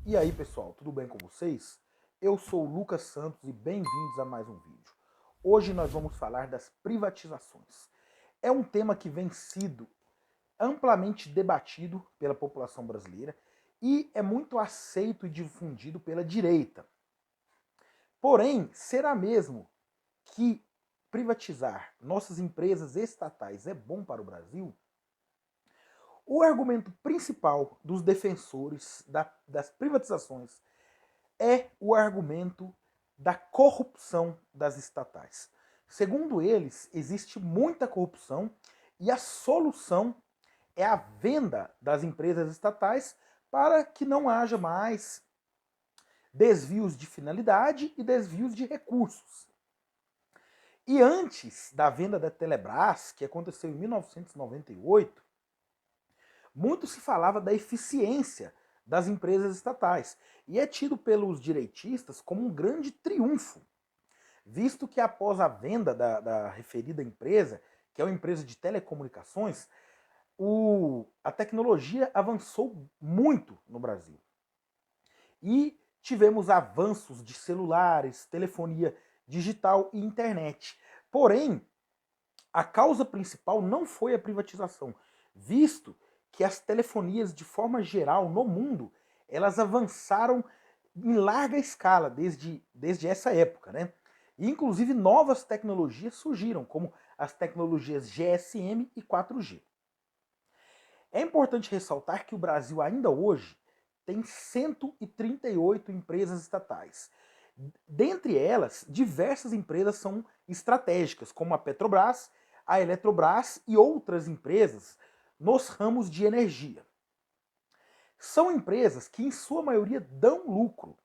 E aí pessoal, tudo bem com vocês? Eu sou o Lucas Santos e bem-vindos a mais um vídeo. Hoje nós vamos falar das privatizações. É um tema que vem sido amplamente debatido pela população brasileira e é muito aceito e difundido pela direita. Porém, será mesmo que privatizar nossas empresas estatais é bom para o Brasil? O argumento principal dos defensores das privatizações é o argumento da corrupção das estatais. Segundo eles, existe muita corrupção e a solução é a venda das empresas estatais para que não haja mais desvios de finalidade e desvios de recursos. E antes da venda da Telebrás, que aconteceu em 1998, muito se falava da eficiência das empresas estatais. E é tido pelos direitistas como um grande triunfo, visto que após a venda da referida empresa, que é uma empresa de telecomunicações, a tecnologia avançou muito no Brasil. E tivemos avanços de celulares, telefonia digital e internet. Porém, a causa principal não foi a privatização, visto que as telefonias, de forma geral, no mundo, elas avançaram em larga escala desde essa época, né? E, inclusive, novas tecnologias surgiram, como as tecnologias GSM e 4G. É importante ressaltar que o Brasil ainda hoje tem 138 empresas estatais. Dentre elas, diversas empresas são estratégicas, como a Petrobras, a Eletrobras e outras empresas nos ramos de energia. São empresas que, em sua maioria, dão lucro.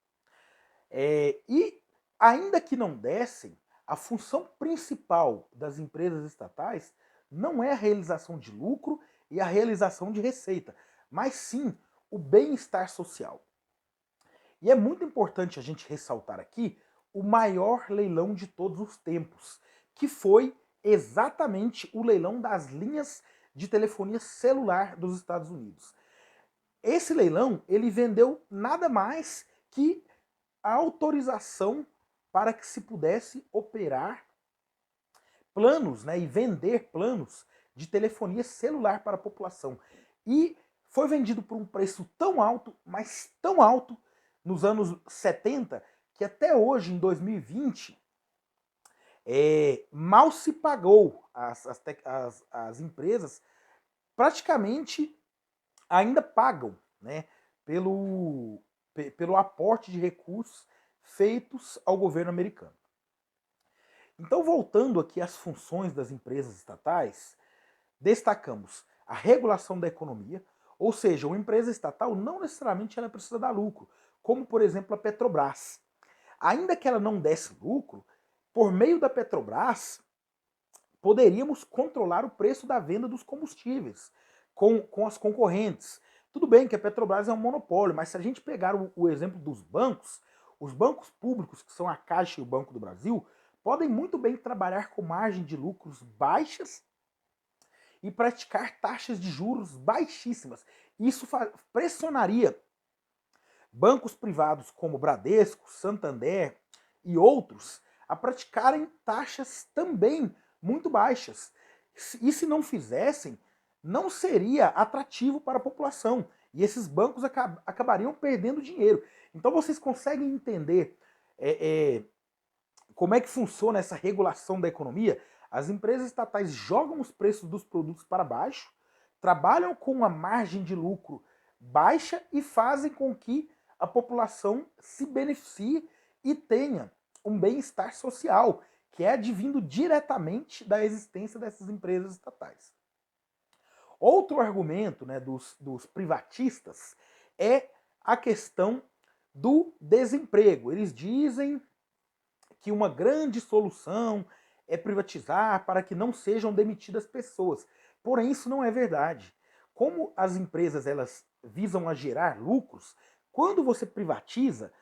E, ainda que não dessem, a função principal das empresas estatais não é a realização de lucro e a realização de receita, mas sim o bem-estar social. E é muito importante a gente ressaltar aqui o maior leilão de todos os tempos, que foi exatamente o leilão das linhas de telefonia celular dos Estados Unidos. Esse leilão, ele vendeu nada mais que a autorização para que se pudesse operar planos, né, e vender planos de telefonia celular para a população. E foi vendido por um preço tão alto, mas tão alto, nos anos 70, que até hoje, em 2020, mal se pagou as empresas, praticamente ainda pagam, né, pelo aporte de recursos feitos ao governo americano. Então, voltando aqui às funções das empresas estatais, destacamos a regulação da economia, ou seja, uma empresa estatal não necessariamente ela precisa dar lucro, como por exemplo a Petrobras. Ainda que ela não desse lucro, por meio da Petrobras, poderíamos controlar o preço da venda dos combustíveis com as concorrentes. Tudo bem que a Petrobras é um monopólio, mas se a gente pegar o exemplo dos bancos, os bancos públicos, que são a Caixa e o Banco do Brasil, podem muito bem trabalhar com margem de lucros baixas e praticar taxas de juros baixíssimas. Isso pressionaria bancos privados como Bradesco, Santander e outros a praticarem taxas também muito baixas. E se não fizessem, não seria atrativo para a população. E esses bancos acabariam perdendo dinheiro. Então vocês conseguem entender como é que funciona essa regulação da economia? As empresas estatais jogam os preços dos produtos para baixo, trabalham com uma margem de lucro baixa e fazem com que a população se beneficie e tenha um bem-estar social, que é advindo diretamente da existência dessas empresas estatais. Outro argumento, né, dos privatistas é a questão do desemprego. Eles dizem que uma grande solução é privatizar para que não sejam demitidas pessoas. Porém, isso não é verdade. Como as empresas elas visam a gerar lucros, quando você privatiza,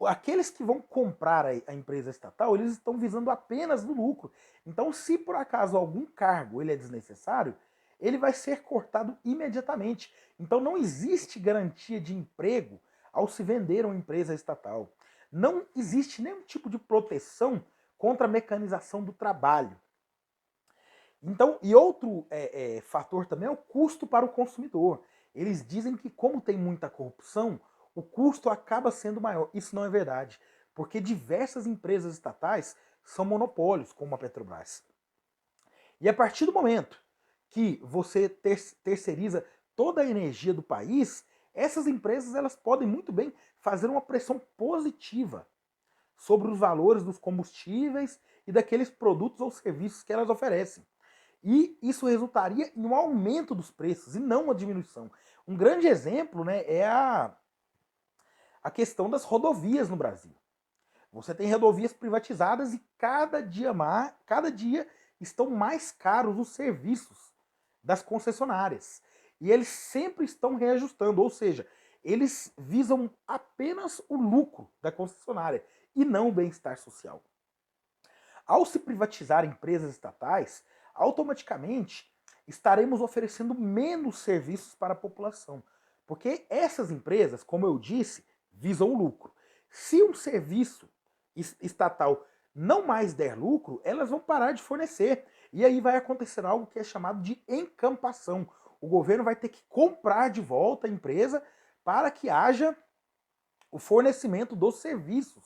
aqueles que vão comprar a empresa estatal, eles estão visando apenas no lucro. Então, se por acaso algum cargo ele é desnecessário, ele vai ser cortado imediatamente. Então, não existe garantia de emprego ao se vender uma empresa estatal. Não existe nenhum tipo de proteção contra a mecanização do trabalho. Então, e outro fator também é o custo para o consumidor. Eles dizem que como tem muita corrupção, o custo acaba sendo maior. Isso não é verdade, porque diversas empresas estatais são monopólios, como a Petrobras. E a partir do momento que você terceiriza toda a energia do país, essas empresas elas podem muito bem fazer uma pressão positiva sobre os valores dos combustíveis e daqueles produtos ou serviços que elas oferecem. E isso resultaria em um aumento dos preços e não uma diminuição. Um grande exemplo, né, é a questão das rodovias no Brasil. Você tem rodovias privatizadas e cada dia estão mais caros os serviços das concessionárias. E eles sempre estão reajustando, ou seja, eles visam apenas o lucro da concessionária e não o bem-estar social. Ao se privatizar empresas estatais, automaticamente estaremos oferecendo menos serviços para a população. Porque essas empresas, como eu disse, visam o lucro. Se um serviço estatal não mais der lucro, elas vão parar de fornecer. E aí vai acontecer algo que é chamado de encampação. O governo vai ter que comprar de volta a empresa para que haja o fornecimento dos serviços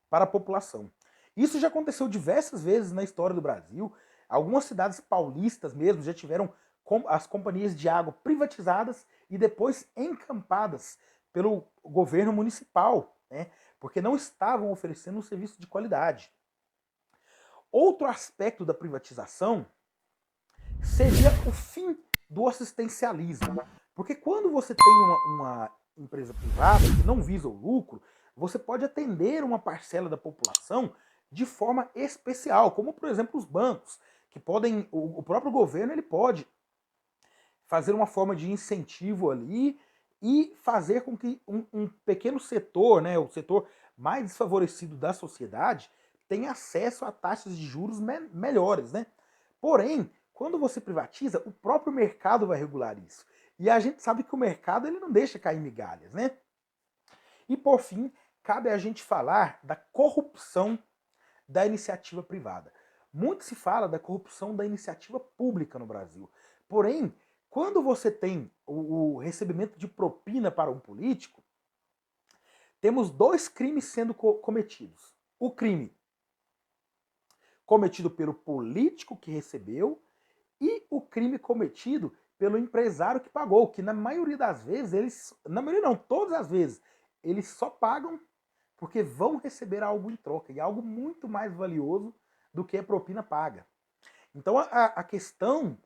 para a população. Isso já aconteceu diversas vezes na história do Brasil. Algumas cidades paulistas mesmo já tiveram as companhias de água privatizadas e depois encampadas pelo governo municipal, né? Porque não estavam oferecendo um serviço de qualidade. Outro aspecto da privatização seria o fim do assistencialismo. Porque quando você tem uma empresa privada que não visa o lucro, você pode atender uma parcela da população de forma especial, como por exemplo os bancos, que podem, o próprio governo ele pode fazer uma forma de incentivo ali e fazer com que um pequeno setor, né, o setor mais desfavorecido da sociedade, tenha acesso a taxas de juros melhores, né? Porém, quando você privatiza, o próprio mercado vai regular isso. E a gente sabe que o mercado ele não deixa cair migalhas, né? E por fim, cabe a gente falar da corrupção da iniciativa privada. Muito se fala da corrupção da iniciativa pública no Brasil. Porém, quando você tem o recebimento de propina para um político, temos dois crimes sendo cometidos. O crime cometido pelo político que recebeu e o crime cometido pelo empresário que pagou, que na maioria das vezes, na maioria não, todas as vezes, eles só pagam porque vão receber algo em troca, e algo muito mais valioso do que a propina paga. Então a questão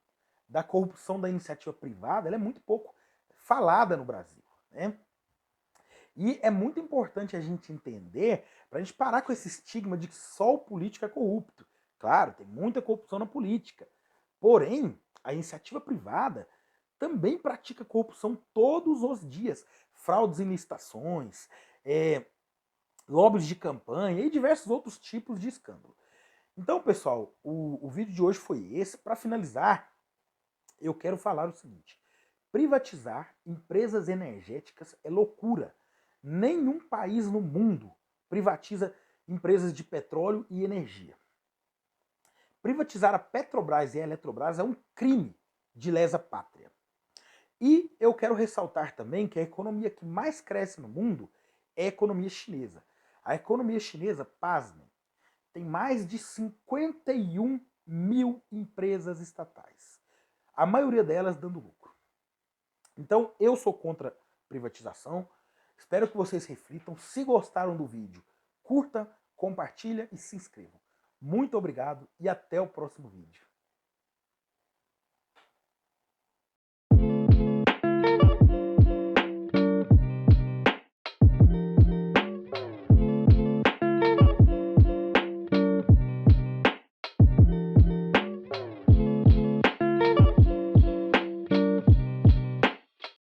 da corrupção da iniciativa privada ela é muito pouco falada no Brasil, né? E é muito importante a gente entender, para a gente parar com esse estigma de que só o político é corrupto. Claro, tem muita corrupção na política. Porém, a iniciativa privada também pratica corrupção todos os dias. Fraudes em licitações, lobbies de campanha e diversos outros tipos de escândalo. Então, pessoal, o vídeo de hoje foi esse. Para finalizar, eu quero falar o seguinte. Privatizar empresas energéticas é loucura. Nenhum país no mundo privatiza empresas de petróleo e energia. Privatizar a Petrobras e a Eletrobras é um crime de lesa pátria. E eu quero ressaltar também que a economia que mais cresce no mundo é a economia chinesa. A economia chinesa, pasmem, tem mais de 51 mil empresas estatais. A maioria delas dando lucro. Então, eu sou contra privatização. Espero que vocês reflitam. Se gostaram do vídeo, curta, compartilha e se inscrevam. Muito obrigado e até o próximo vídeo.